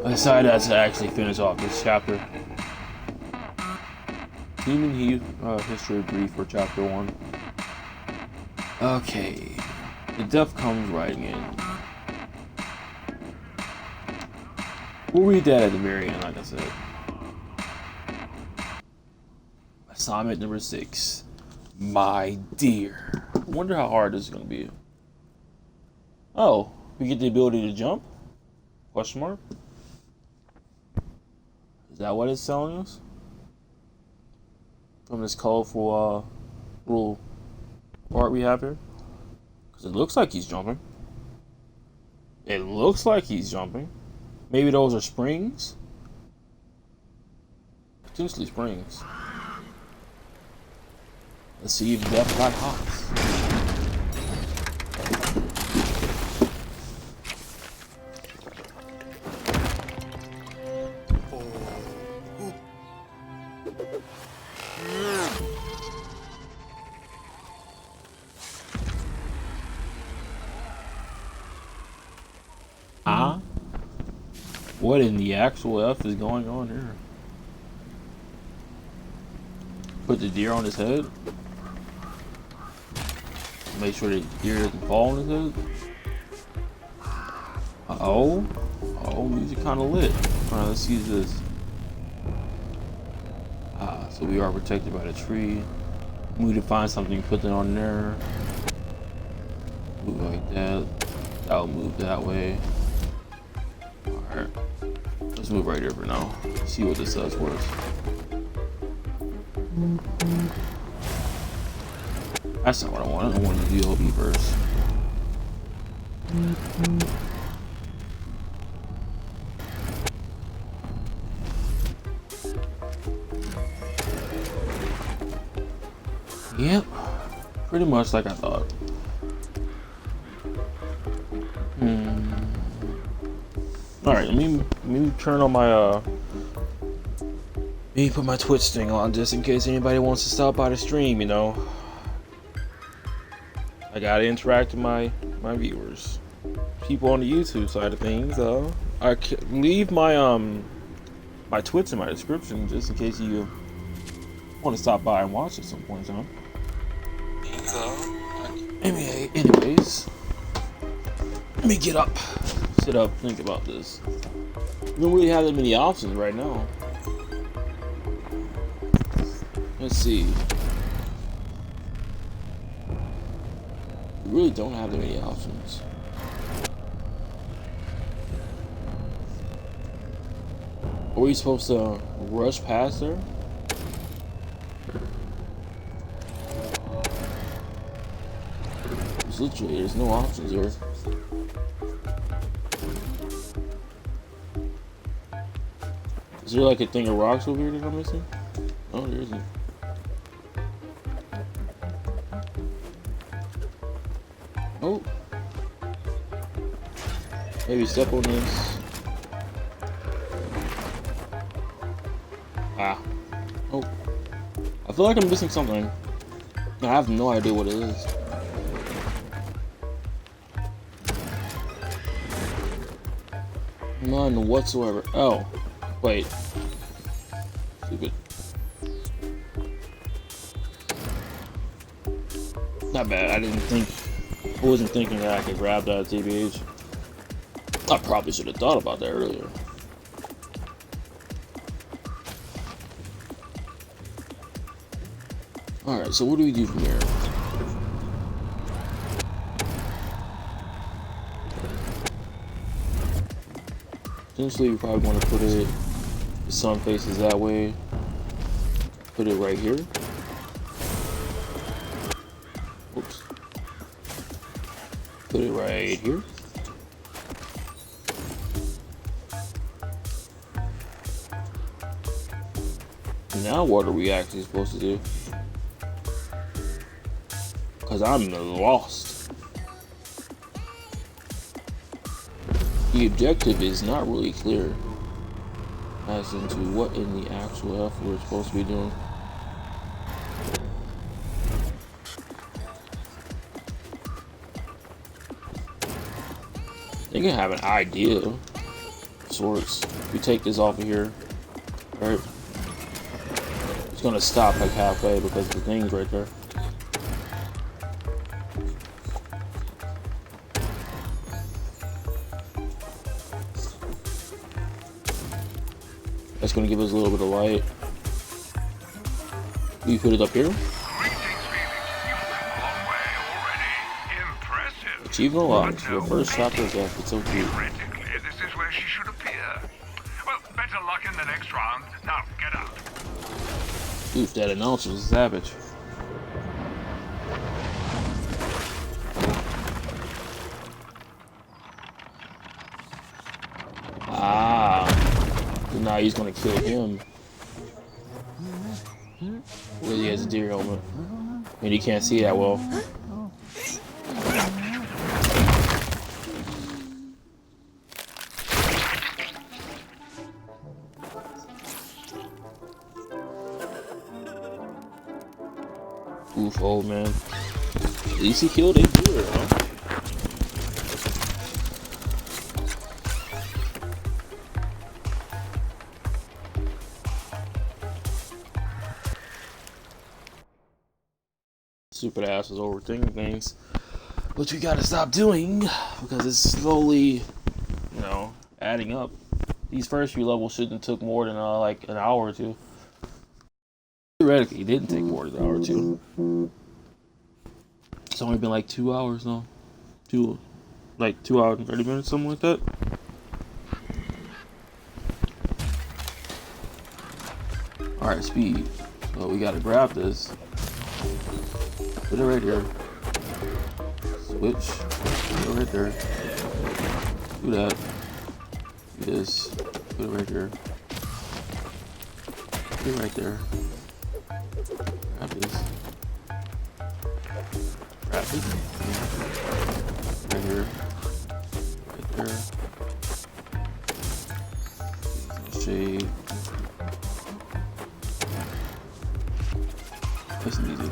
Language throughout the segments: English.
I decided to actually finish off this chapter. History brief for chapter 1. Okay. The death comes riding in. We'll read that at the very end, like I said. Assignment number 6. My dear. I wonder how hard this is going to be. Oh, we get the ability to jump? Question mark? Is that what it's telling us? From this colorful little part we have here? Because it looks like he's jumping. It looks like he's jumping. Maybe those are springs? Potentially springs. Let's see if Death got hops. What in the actual F is going on here? Put the deer on his head. Make sure the deer doesn't fall on his head. Oh, these are kind of lit. Alright, let's use this. So we are protected by the tree. We need to find something, put that on there. Move like that. That'll move that way. Alright. Let's move right here for now. See what this does for us. That's not what I want. I want the DLB first. Yep. Pretty much like I thought. Alright, let me turn on my let me put my Twitch thing on just in case anybody wants to stop by the stream, you know. I gotta interact with my viewers. People on the YouTube side of things, I leave my my Twitch in my description just in case you want to stop by and watch at some point, huh? Anyways, let me get up. Sit up, think about this. We don't really have that many options right now. Let's see. We really don't have that many options. Are we supposed to rush past there? Literally, there's no options here. Is there like a thing of rocks over here that I'm missing? Oh, there isn't. Oh. Maybe step on this. Oh. I feel like I'm missing something. I have no idea what it is. None whatsoever. Oh. Wait. Stupid. Not bad. I wasn't thinking that I could grab that TBH. I probably should have thought about that earlier. Alright, so what do we do from here? Essentially, we probably want to put it, the sun faces that way. Put it right here. Oops. Put it right here. Now what are we actually supposed to do? Because I'm lost. The objective is not really clear as into what in the actual F we're supposed to be doing. I think I have an idea. sorts. We take this off of here, right? It's gonna stop like halfway because the thing's right there. That's gonna give us a little bit of light. We put it up here. Achievement unlocked. Your first chapter of death. It's so cute. This is where she should appear. Well, better luck in the next round. Now, get up. Oof, that announcer was savage. Ah. Now he's gonna kill him. Well, he has a deer helmet. And he can't see that well. Oof, old man. At least he killed a deer, huh? Stupid ass is overthinking things, which we gotta stop doing because it's slowly, you know, adding up. These first few levels shouldn't have took more than like an hour or two. Theoretically, it didn't take more than an hour or two. It's only been like 2 hours now. 2 hours and 30 minutes, something like that. Alright, speed. So we gotta grab this. Put it right here. Switch. Put it right there. Do that. Do this. Put it right here. Put it right there. Grab this. Grab it. Right here. Right there. Shade. Nice and easy.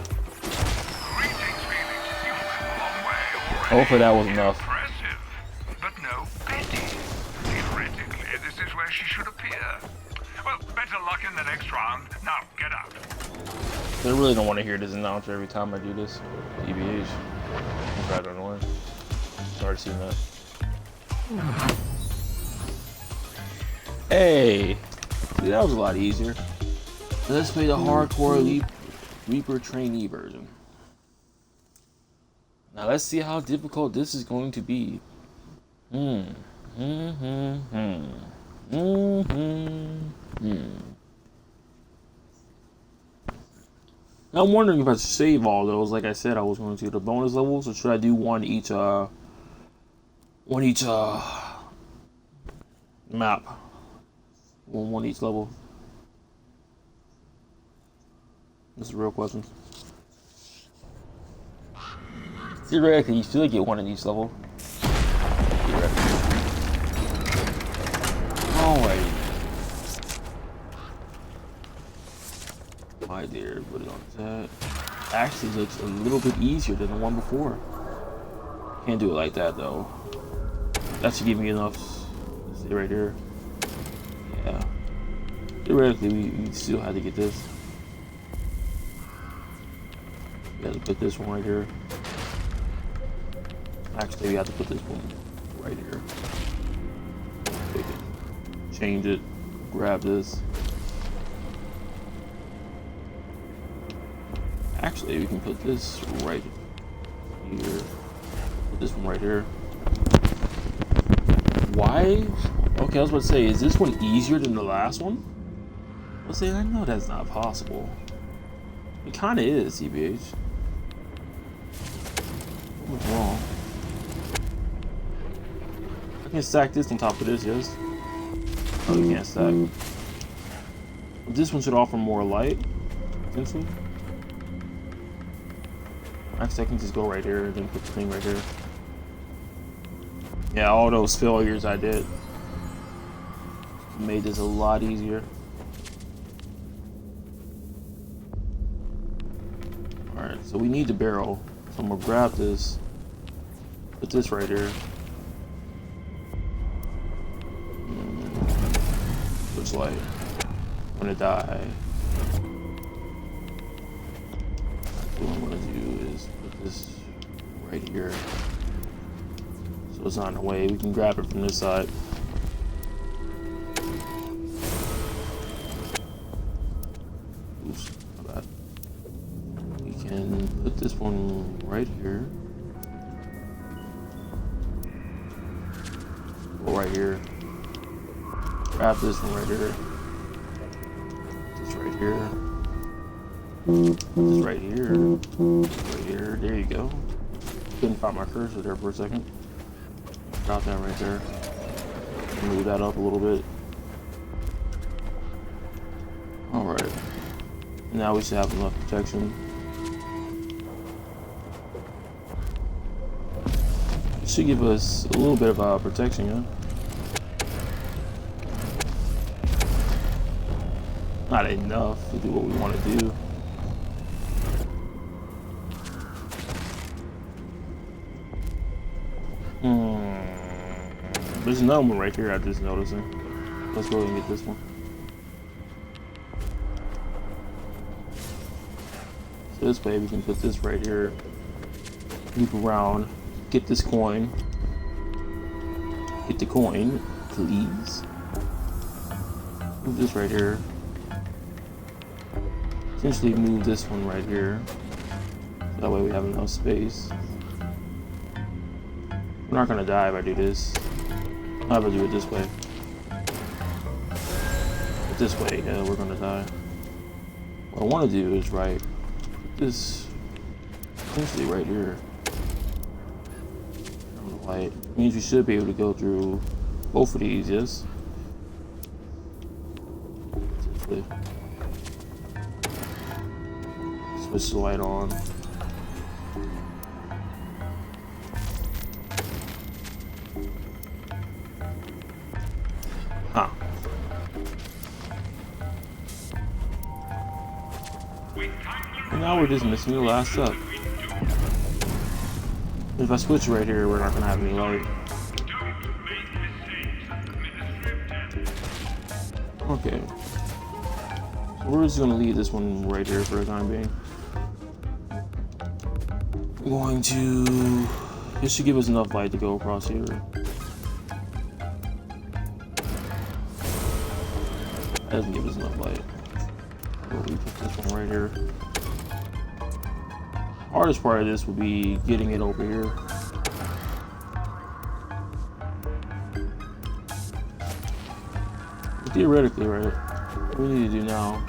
Hopefully that was enough. But no pity. Theoretically, this is where she should appear. Well, better luck in the next round. Now, get up. I really don't want to hear this announcer every time I do this. TBH. It's rather annoying. I've already seen that. Hey! See, that was a lot easier. Let's play the Hardcore Reaper Trainee version. Now let's see how difficult this is going to be. Now I'm wondering if I should save all those. Like I said, I was going to do the bonus levels, or should I do one each map? One each level. That's a real question. Theoretically, you still get one in each level. Alrighty. My dear, put it on that. Actually looks a little bit easier than the one before. Can't do it like that though. That should give me enough. Stay right here. Yeah. Theoretically, we still have to get this. We have to put this one right here. Actually, we have to put this one right here. We can change it, grab this. Actually, we can put this right here. Put this one right here. Why? Okay, I was about to say, is this one easier than the last one? Let's say, I know that's not possible. It kind of is, CBH. What's wrong? I can stack this on top of this, yes? Oh, you can't stack. This one should offer more light, potentially. Actually, I can just go right here and then put the thing right here. Yeah, all those failures I did made this a lot easier. Alright, so we need the barrel. So I'm gonna grab this, put this right here. switch light. I'm gonna die. What I'm gonna do is put this right here, so it's not in the way. We can grab it from this side. Oops, my bad. We can put this one right here. Go right here. Grab this one right here. This right here. This right here. This right here. There you go. Couldn't find my cursor there for a second. Drop that right there. Move that up a little bit. Alright. Now we should have enough protection. It should give us a little bit of protection, yeah? Not enough to do what we want to do. There's another one right here I just noticing. Let's go ahead and get this one. So this way we can put this right here. Loop around. Get this coin. Get the coin, please. Move this right here. Essentially move this one right here. So that way we have enough space. We're not gonna die if I do this. I'm gonna do it this way. But this way, yeah, we're gonna die. What I wanna do is put this essentially right here. On the light. It means we should be able to go through both of these, yes? Switch the light on. Huh. And now we're just missing the last step. If I switch right here, we're not gonna have any light. Okay. So we're just gonna leave this one right here for the time being. I'm going to... This should give us enough light to go across here. That doesn't give us enough light. We'll put this one right here. Hardest part of this will be getting it over here. But theoretically, right, what we need to do now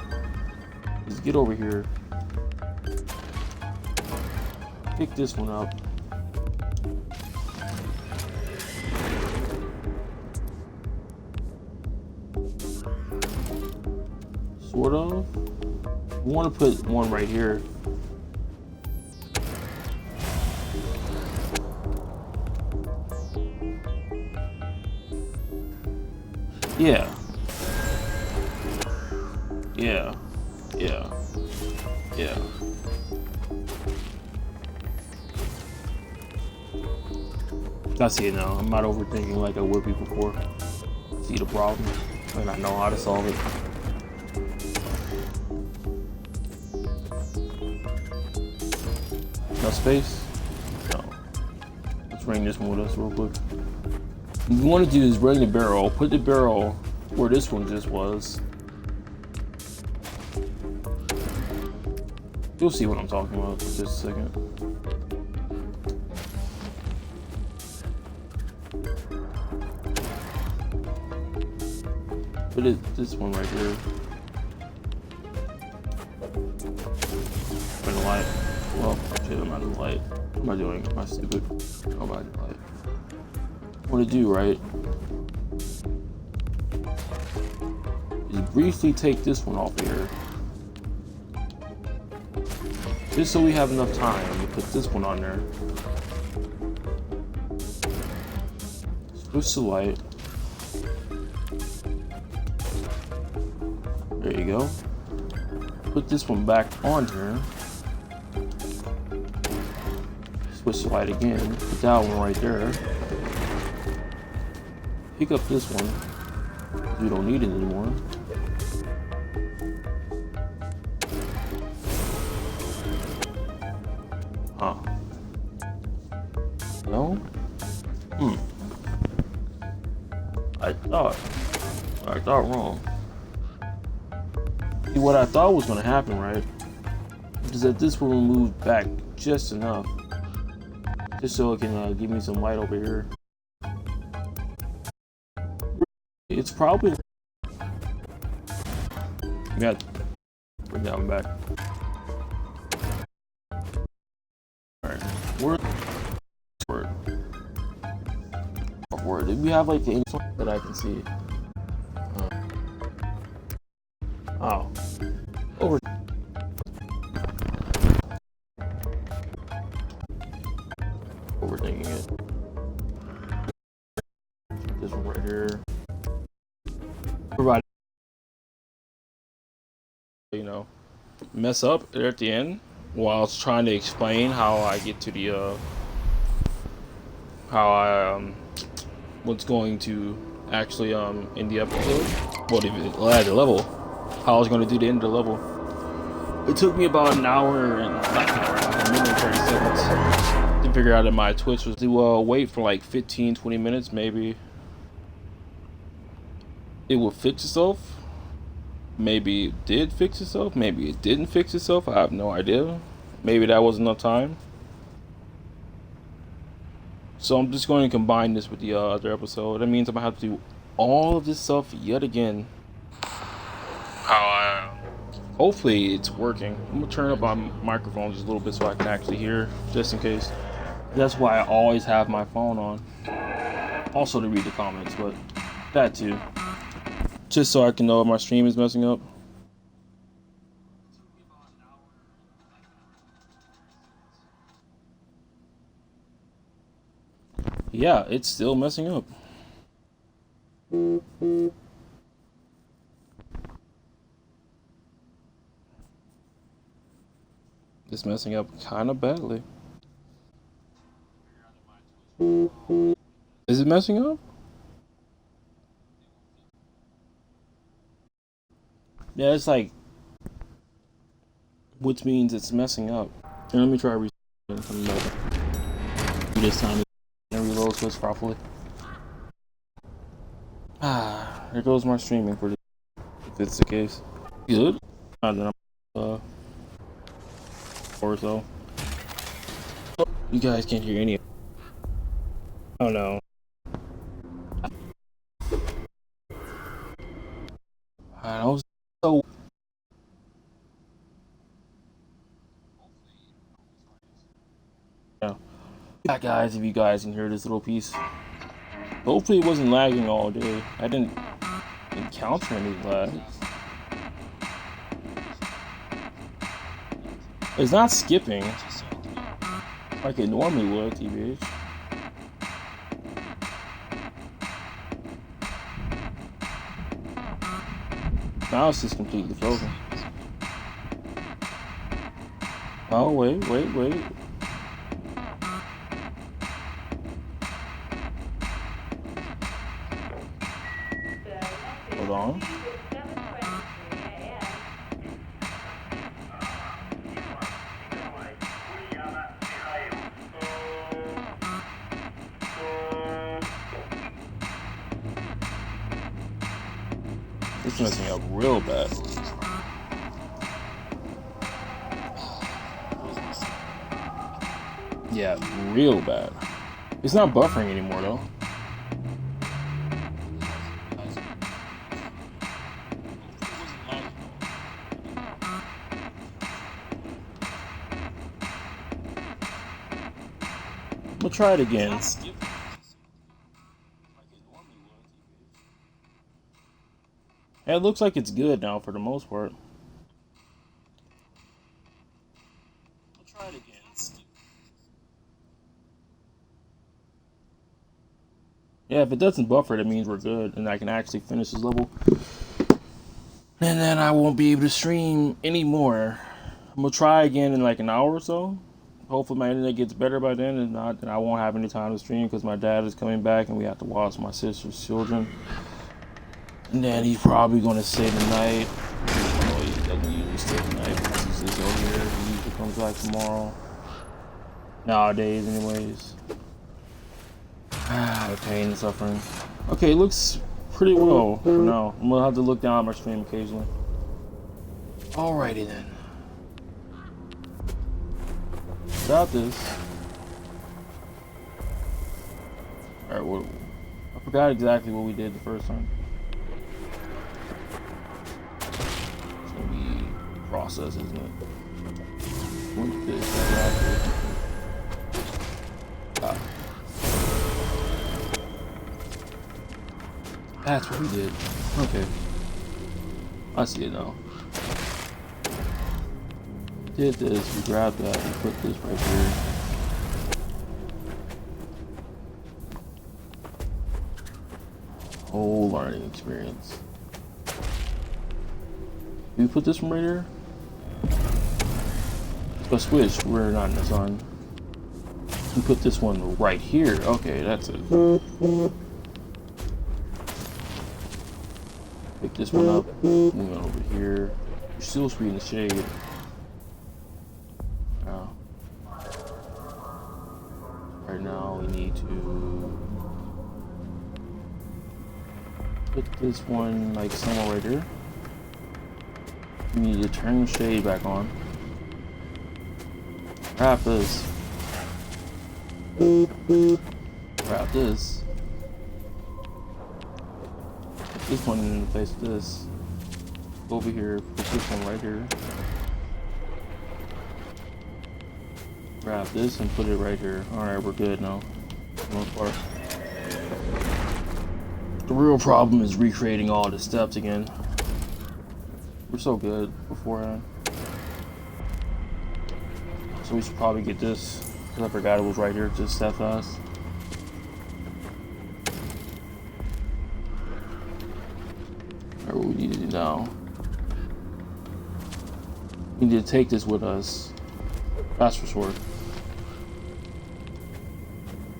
is get over here, pick this one up, sort of. We want to put one right here. Yeah. Yeah. Yeah. Yeah. I see it now. I'm not overthinking like I would be before. See the problem, and I know how to solve it. No space? No. Let's bring this one with us real quick. What you want to do is bring the barrel, put the barrel where this one just was. You'll see what I'm talking about in just a second. Put this one right here. Bring the light. Well, shit, I'm out of the light. What am I doing? Am I stupid? Oh, I'm out of the light. What to do, right? Is briefly take this one off here. Just so we have enough time to put this one on there. Switch the light. There you go. Put this one back on here. Switch the light again. Put that one right there. Pick up this one. We don't need it anymore. Huh. No? I thought wrong. See, what I thought was gonna happen, right, is that this will move back just enough. Just so it can give me some light over here. It's probably... Yeah, bring that one back. Alright, word. Do we have like the info that I can see? Oh. Over. Overthinking it. This one right here. Provide, you know, mess up there at the end while I was trying to explain how I get to the what's going to actually end the episode. Well, the level. How I was going to do the end of the level. It took me about an hour and like a minute and 30 seconds to figure out that my Twitch was to wait for like 15-20 minutes. Maybe it will fix itself. Maybe it did fix itself. Maybe it didn't fix itself. I have no idea. Maybe that wasn't enough time. So I'm just going to combine this with the other episode. That means I'm going to have to do all of this stuff yet again. Hopefully it's working. I'm going to turn up my microphone just a little bit so I can actually hear, just in case. That's why I always have my phone on. Also to read the comments, but that too. Just so I can know if my stream is messing up. Yeah, it's still messing up. It's messing up kind of badly. Is it messing up? Yeah, it's like, which means it's messing up. And let me try restarting this time and reload this properly. There goes my streaming for this, if it's the case. Good. Then I'm or so. You guys can't hear any. Oh no. I was so. Yeah. Yeah, guys, if you guys can hear this little piece. Hopefully it wasn't lagging all day. I didn't encounter any lags. It's not skipping like it normally would, TBH. Now it's just completely frozen. Oh, wait. Hold on. It's messing up real bad. Yeah, real bad. It's not buffering anymore though. We'll try it again. It looks like it's good now for the most part. We'll try it again. Yeah, if it doesn't buffer, that means we're good, and I can actually finish this level. And then I won't be able to stream anymore. I'm gonna try again in like an hour or so. Hopefully my internet gets better by then. If not, then I won't have any time to stream because my dad is coming back and we have to watch my sister's children. And then he's probably gonna stay the night. No, he doesn't usually stay the night because he's just over here. He usually comes back tomorrow. Nowadays, anyways. The pain and suffering. Okay, it looks pretty well for now. I'm gonna have to look down at my stream occasionally. Alrighty then. Without this. Alright, what? I forgot exactly what we did the first time. It's gonna be process, isn't it? What's this? Ah. That's what we did. Okay. I see it now. Did this, we grabbed that, we put this right here. Whole learning experience. We put this one right here. Let's switch, we're not in the sun. We put this one right here. Okay, that's it. Pick this one up, move it over here. You're still sweet in the shade. Now, right now we need to put this one like somewhere right here. We need to turn the shade back on. Grab this. Grab this. Put this one in place of this. Go over here, put this one right here. Grab this and put it right here. Alright, we're good now. For the most part. The real problem is recreating all the steps again. We're so good beforehand. So we should probably get this. Because I forgot it was right here, just that fast. Alright, what we need to do now. We need to take this with us. Fast for sword.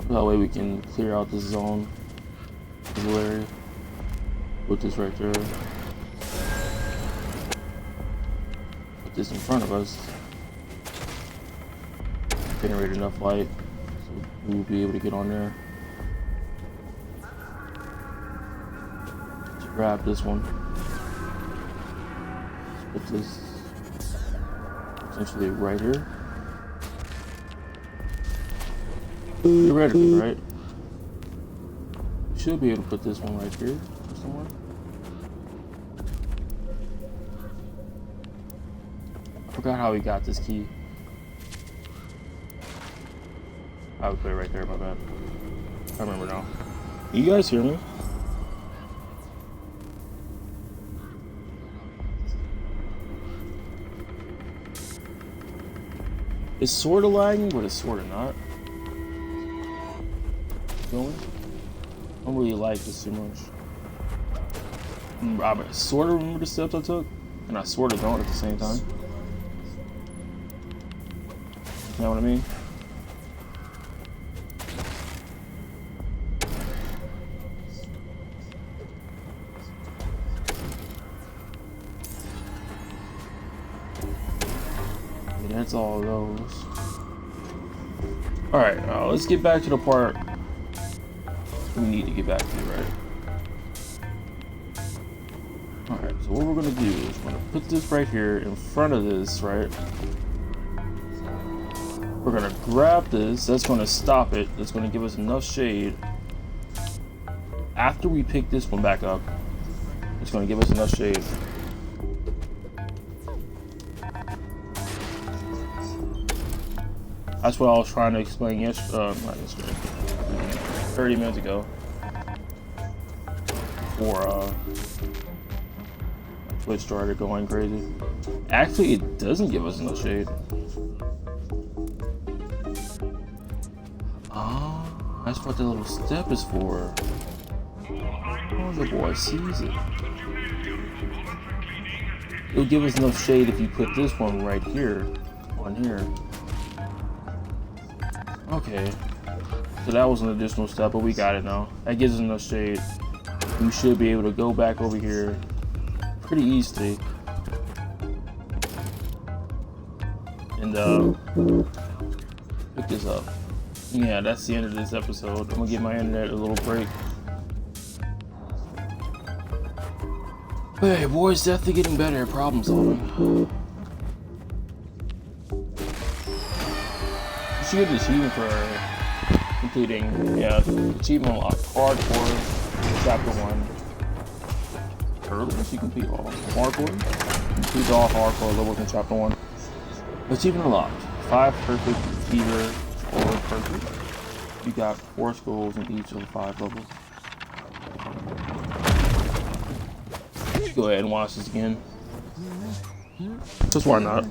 That way we can clear out this zone. This area. Put this right there. Put this in front of us. Generate enough light so we will be able to get on there. Let's grab this one. Let's put this essentially right here. Theoretically, right? We should be able to put this one right here somewhere. I forgot how we got this key. I would put it right there, my bad. I remember now. You guys hear me? It's sort of lagging, but it's sort of not. Going? I don't really like this too much. I sort of remember the steps I took, and I sort of don't at the same time. You know what I mean? That's all of those. Alright, let's get back to the part we need to get back to, right? Alright, so what we're gonna do is we're gonna put this right here in front of this, right? We're gonna grab this, that's gonna stop it, that's gonna give us enough shade. After we pick this one back up, it's gonna give us enough shade. That's what I was trying to explain yesterday, not yesterday, 30 minutes ago. Before Twitch started going crazy. Actually, it doesn't give us enough shade. Oh, that's what the little step is for. Oh, the boy sees it. It'll give us enough shade if you put this one right here, on here. Okay, so that was an additional step, but we got it now. That gives us enough shade. we should be able to go back over here pretty easily. And pick this up. Yeah, that's the end of this episode. I'm gonna give my internet a little break. Hey, boy's definitely getting better at problem solving. You should get an achievement for completing, achievement unlocked. Hardcore, chapter 1. Hurdles, you complete all. Hardcore? Complete all hardcore levels in chapter 1. Achievement unlocked. 5 perfect, either or perfect. You got 4 skulls in each of the 5 levels. Go ahead and watch this again. Just why not?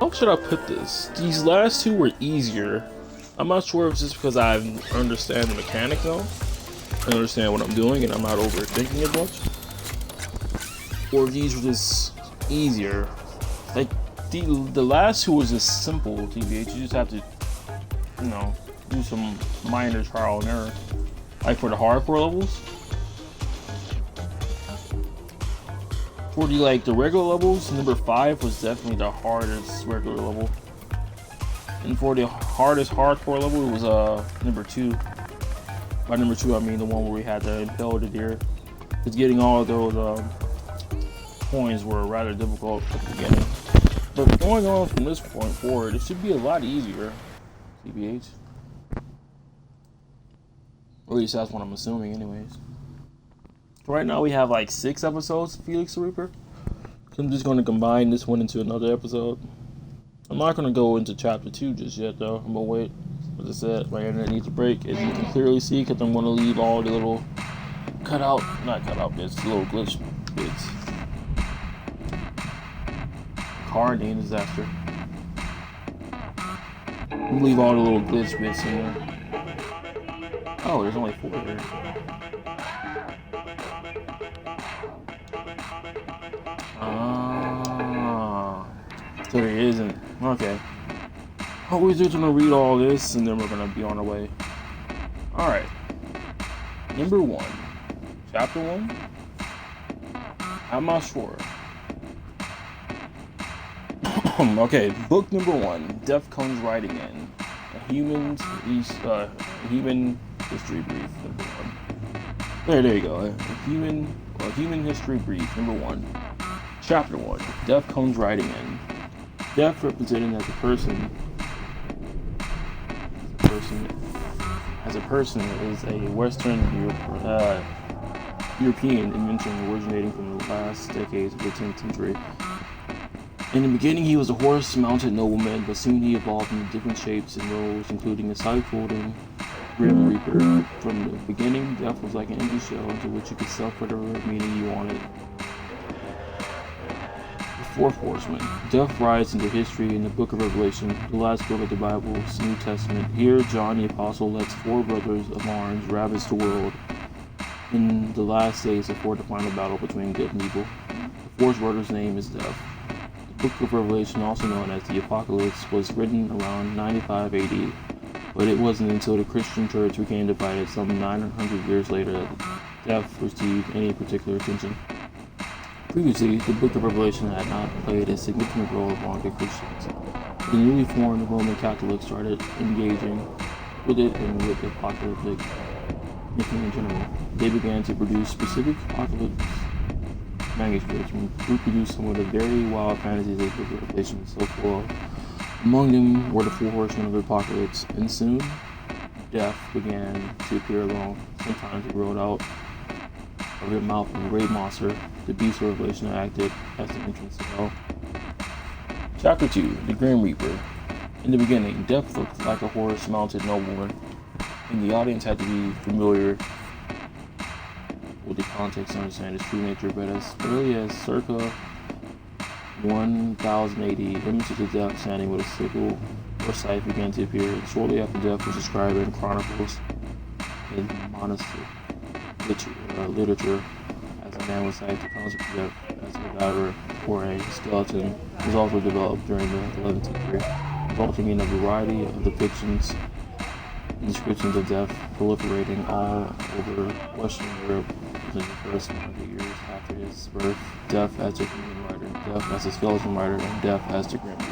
How should I put this? These last 2 were easier. I'm not sure if it's just because I understand the mechanics though. I understand what I'm doing and I'm not overthinking it much. Or these were just easier. Like, the last 2 was just simple, TBH. You just have to, do some minor trial and error. Like for the hardcore levels. For the regular levels, number 5 was definitely the hardest regular level. And for the hardest hardcore level, it was number 2. By number 2, I mean the one where we had to impale the deer. Because getting all of those coins were rather difficult at the beginning. But going on from this point forward, it should be a lot easier, TBH. Or at least that's what I'm assuming anyways. Right now we have 6 episodes of Felix the Reaper. I'm just going to combine this one into another episode. I'm not going to go into chapter 2 just yet though. I'm going to wait. As I said, my internet needs a break, as you can clearly see, because I'm going to leave all the little not cutout bits, the little glitch bits. Quarantine disaster. Leave all the little glitch bits in there. Oh, there's only 4 here. So there isn't. Okay. We're just gonna read all this and then we're gonna be on our way. Alright. Number 1. Chapter 1. I'm not sure. Okay, book number 1. Death Comes Riding In. A human history brief. Number 1. There you go. A human history brief. Number 1. Chapter 1. Death Comes Riding In. Death, represented as a person, is a Western European invention originating from the last decades of the 10th century. In the beginning, he was a horse-mounted nobleman, but soon he evolved into different shapes and roles, including a side-folding Grim Reaper. From the beginning, Death was like an empty shell into which you could stuff whatever meaning you wanted. The 4th Horseman. Death rides into history in the Book of Revelation, the last book of the Bible's New Testament. Here, John the Apostle lets 4 brothers of arms ravage the world in the last days before the final battle between good and evil. The 4th brother's name is Death. The Book of Revelation, also known as the Apocalypse, was written around 95 AD, but it wasn't until the Christian church became divided some 900 years later that Death received any particular attention. Previously, the Book of Revelation had not played a significant role among the Christians. The newly formed Roman Catholics started engaging with it and with the apocalyptic mything in general. They began to produce specific apocalypse manuscripts and reproduce some of the very wild fantasies of the Book of Revelation is so full of. Among them were the 4 horsemen of the apocalypse, and soon Death began to appear alone. Sometimes he rode out of the mouth of a great monster. The beast of Revelation acted as the entrance to hell. Chapter 2. The Grim Reaper. In the beginning, Death looked like a horse-mounted nobleman, and the audience had to be familiar with the context to understand his true nature, but as early as circa 1080, images of Death standing with a sickle or scythe began to appear, and shortly after Death was described in chronicles and monastic literature as a man with scythe. The concept of Death as a diver or a skeleton was also developed during the 11th century, resulting in a variety of depictions and descriptions of death proliferating all over Western Europe within the first 100 years after his birth. Death as the human rider, death as a skeleton rider, and death as the Grim Reaper.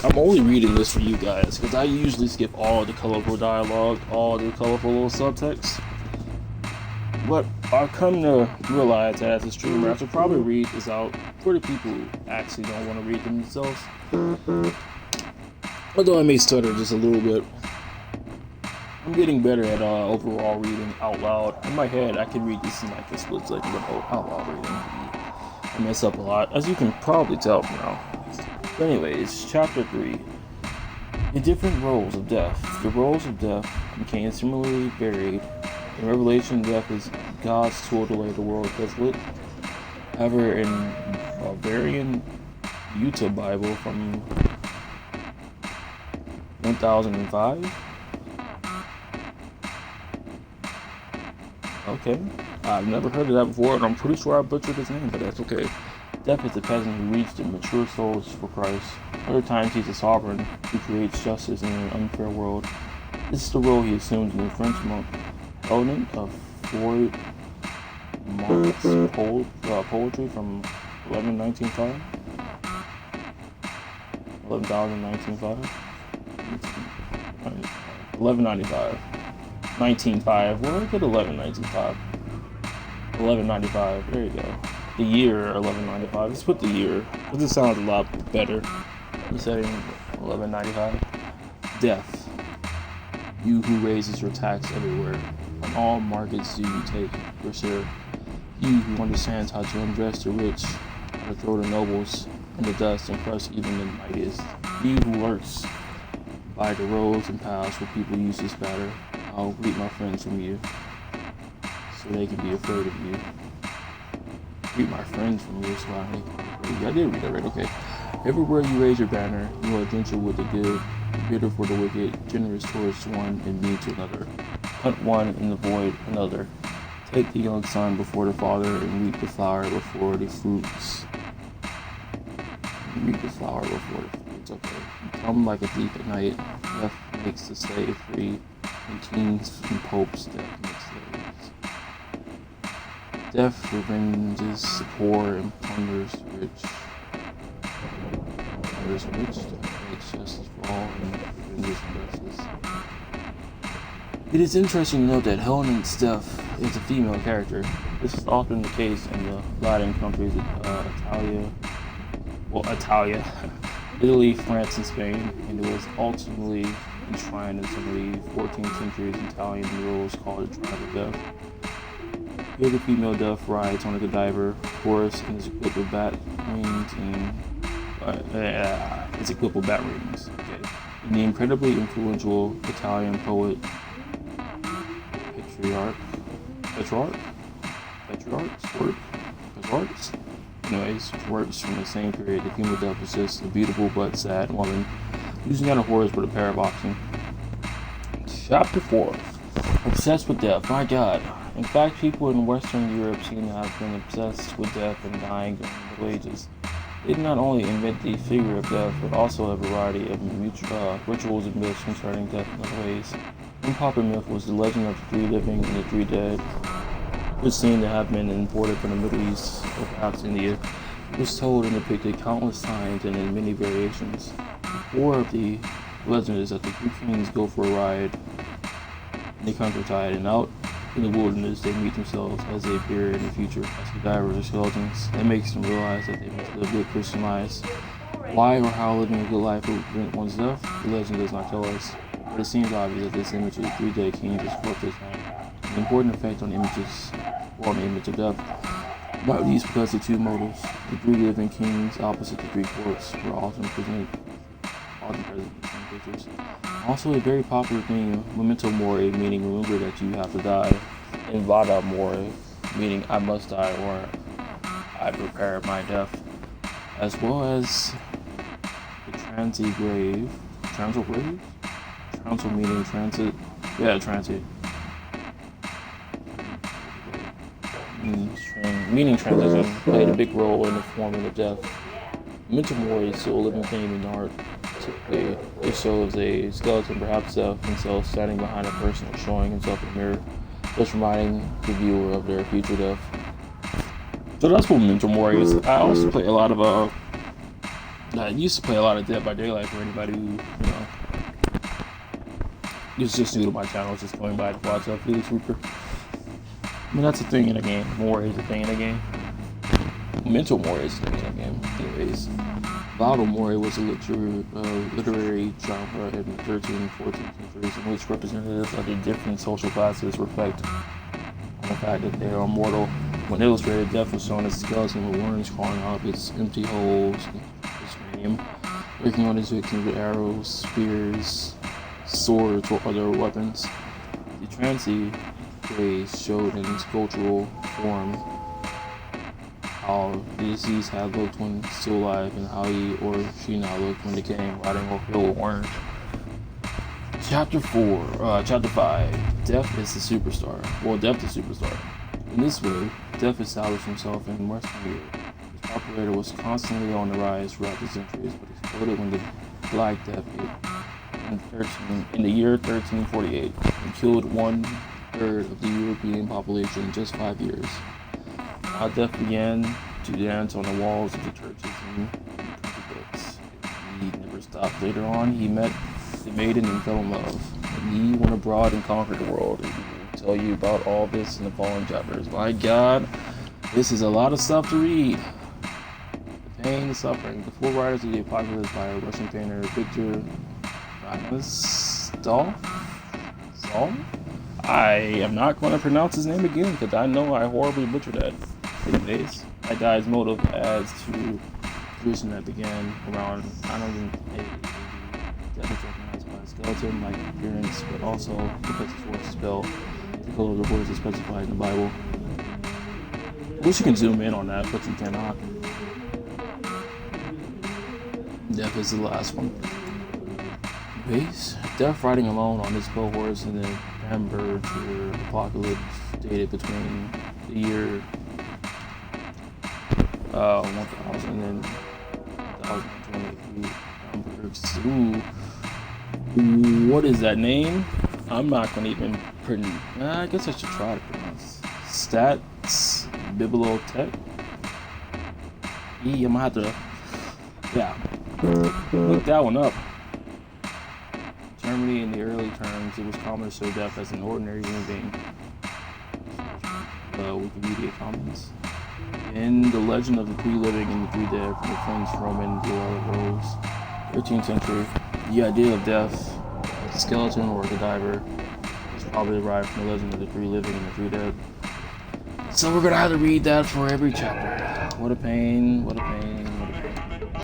I'm only reading this for you guys because I usually skip all the colorful dialogue, all the colorful little subtext. But I've come to realize that as a streamer, I should probably read this out for the people who actually don't want to read them themselves. Although I may stutter just a little bit, I'm getting better at overall reading out loud. In my head, I can read this in like a split second, but out loud reading, I mess up a lot, as you can probably tell from now. But anyways, chapter 3. In different roles of death. The roles of death became similarly varied. In Revelation, death is God's tool to lay the world desolate. However, in Barbarian Utah Bible from 1005. Okay, I've never heard of that before, and I'm pretty sure I butchered his name, but that's okay. Death is the peasant who reached the mature souls for Christ. Other times he's a sovereign who creates justice in an unfair world. This is the role he assumed in the French monk element of Floyd Monk's poetry from 1195. 1195. 1905. Where did I get 1195? 1195. There you go. The year 1195. Let's put the year, because it sounds a lot better. I'm saying 1195. Death. You who raises your tax everywhere. On all markets do you take your share. You who understands how to undress the rich, how to throw the nobles in the dust and crush even the mightiest. You who lurks by the roads and paths where people use to spatter. I'll greet my friends from you, so they can be afraid of you. Greet my friends from you, so I can be afraid of you. I did read that right, okay. Everywhere you raise your banner, you are gentle with the good, bitter for the wicked, generous towards one and mean to another. Hunt one and avoid another. Take the young son before the father and reap the flower before the fruits. Reap the flower before the fruits, okay. You come like a thief at night. Death makes the slave free. And kings and popes, death makes slaves. Death revenges the poor and plunders the rich. Plunders the rich, death makes justice for all and revenges injustice. It is interesting to note that Helen's death is a female character. This is often the case in the Latin countries Italia, Italy, France, and Spain, and it was ultimately enshrined in some of the 14th century's Italian rules called the tribe of death. Here the female death rides on a Godiva horse and is equipped with bat wings Okay. And the incredibly influential Italian poet Petrarch. Anyways, works from the same period. The female death is just a beautiful but sad woman using on a horse with a pair of oxen. Chapter 4. Obsessed with death. My God. In fact, people in Western Europe seem to have been obsessed with death and dying during the Middle Ages. They did not only invent the figure of death, but also a variety of rituals and myths concerning death in other ways. One popular myth was the legend of the 3 living and the 3 dead, which seemed to have been imported from the Middle East or perhaps India. It was told and depicted countless times and in many variations. The core of the legend is that the 3 kings go for a ride in the countryside, and out in the wilderness they meet themselves as they appear in the future as cadavers or skeletons. That makes them realize that they must live good Christian lives. Why or how living a good life will prevent one's death, the legend does not tell us, but it seems obvious that this image of the 3 dead kings is corpses have an important effect on images, or on the image of death. Not least because the 2 motives, the 3 living kings opposite the 3 corpses, were often present in the same pictures. Also a very popular theme, memento mori, meaning remember that you have to die, and vada mori, meaning I must die or I prepare my death, as well as the transit grave. Transit meaning transit. Yeah, transit. meaning transition played a big role in the forming of death. Mental Mori is still a living thing in art. Typically, it shows a skeleton, perhaps Death himself, standing behind a person or showing himself in a mirror, thus reminding the viewer of their future death. So that's what Mental Mori is. I also play a lot of I used to play a lot of Dead by Daylight for anybody who, is just new to my channel, just going by to watch Felix Reaper. I mean, that's a thing in the game. Mori is a thing in the game. Mental Mori is a thing in the game. Anyways, Volatile Mori was a literary genre in the 13th and 14th centuries in which representatives of the different social classes reflect on the fact that they are mortal. When illustrated, Death was shown as a skeleton with worms crawling out of its empty holes in its cranium, working on his victims with arrows, spears, swords, or other weapons. The Transi phrase showed in sculptural form how the deceased had looked when still alive and how he or she now looked when decaying, rotting, or filled with worms. Chapter 5. Death is the superstar. Well, Death is the superstar. In this way, Death established himself in Western Europe. His popularity was constantly on the rise throughout the centuries, but exploded when the Black Death hit in the year 1348 and killed 1/3 of the European population in just 5 years. Now Death began to dance on the walls of the churches and printed books. He never stopped. Later on, he met the maiden and fell in love. And he went abroad and conquered the world. And we'll tell you about all this in the following chapters. My God, this is a lot of stuff to read. The pain, the suffering. The Four Riders of the Apocalypse by Russian painter Victor Stahl? I am not going to pronounce his name again because I know I horribly butchered that. Anyways, that guy's motive adds to tradition that began around 980 AD. Death is recognized by a skeleton-like appearance, but also because it's worth a spell. The color of the words is specified in the Bible. I wish you can zoom in on that, but you cannot. Death is the last one. Anyways, Death riding alone on his pale horse in the Hamburger apocalypse dated between the year 1000 and 1023. Ooh, what is that name? I'm not gonna even pronounce. I guess I should try to pronounce. Stats Bibliotech. I'm gonna have to, look that one up. Germany, in the early terms, it was common to show Death as an ordinary human being. Wikimedia Commons. In The Legend of the Three Living and the Three Dead from the French Roman Rose, 13th century, the idea of Death as a skeleton or a cadaver is probably derived from the Legend of the Three Living and the Three Dead. So we're gonna have to read that for every chapter. What a pain, what a pain.